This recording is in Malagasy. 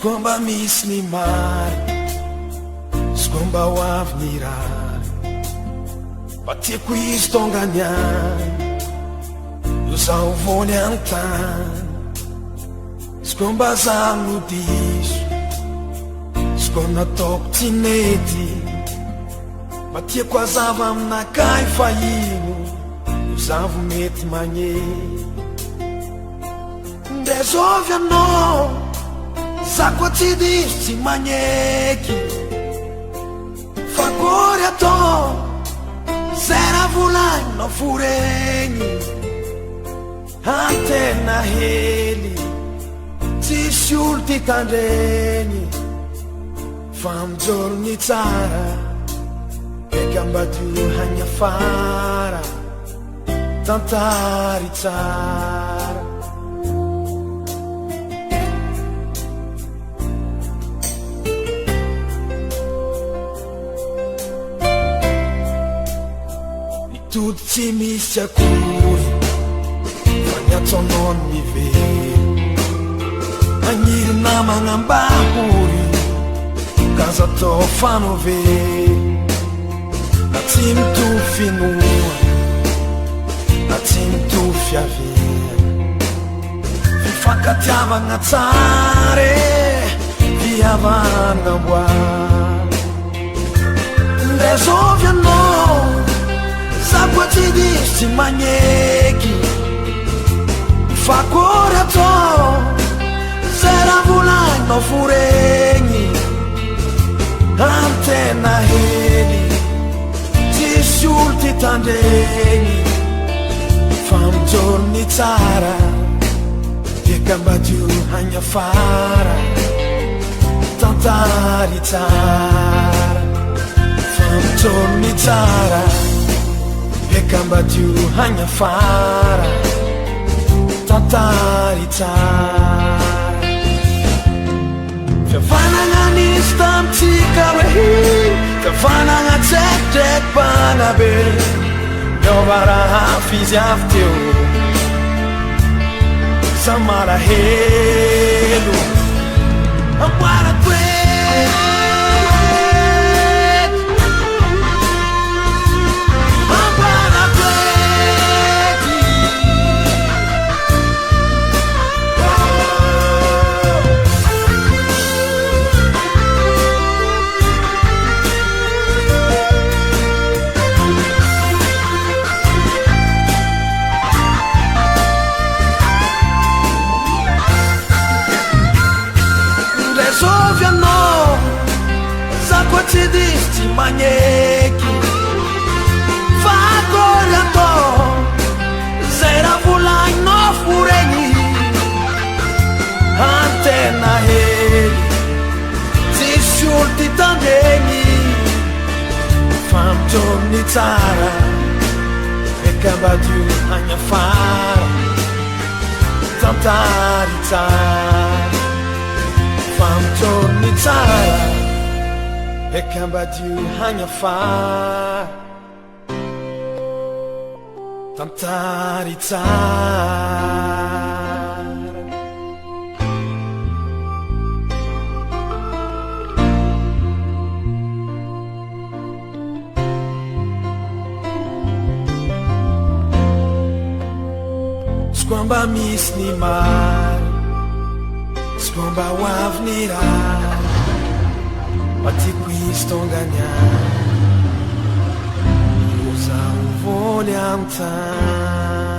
Skomba misy ny mary, skomba ho avy ny rary, mba tiako izy tongany any, io zaho vony antany. Skomba zaho no diso, skomba nataoko tsy nety, mba tiako azava aminakay fahino, io zaho mety magnety. Ndezovy anao, zako tsy diso tsy magneky, fa gory atao, zay raha volagninao foregny. Antena hely, tsisy olo ty tandregny, fa mijoro ny tsara, eka mbadio hagny afara, tantary tsara. Tudo tsy misy akory, fa niatsonao mivery, agniry namagna ambahory, kaza atao fanovery. Na tsy mitovy finoa, na tsy mitovy fiavera, fifankatiavagna tsara, fihavagna amboary. Ndezovy anao, zako tsy diso tsy magneky, fa gory atao, zay raha volagninao foregny. Antena hely, tsisy olo ty tandregny, fa mijoro ny tsara, eka mbadio hagny afara, tantary tsara. Fa mijoro ny tsara, eka mbadio hagny afara, tantary tsara. Fihavanagna nisy tamitsika hoe, fihavanagna tsekitreky bagnabe, miova raha hafa izy avy teo, sa marahelo amboarako hoe. Ndezovy anao, zako tsy diso tsy magneky, fa gory atao, zay raha volagninao foregny. Antena hely, tsisy olo ty tandregny, fa mijoro ny tsara, eka mbadio hagny afara, tantary tsara. Fa mijoro ny tsara, eka mbadio hagny afara, tantary tsara. Skomba misy ny mary, skomba ho avy ny rary, mba tiako izy tongany any, io zaho vony antany.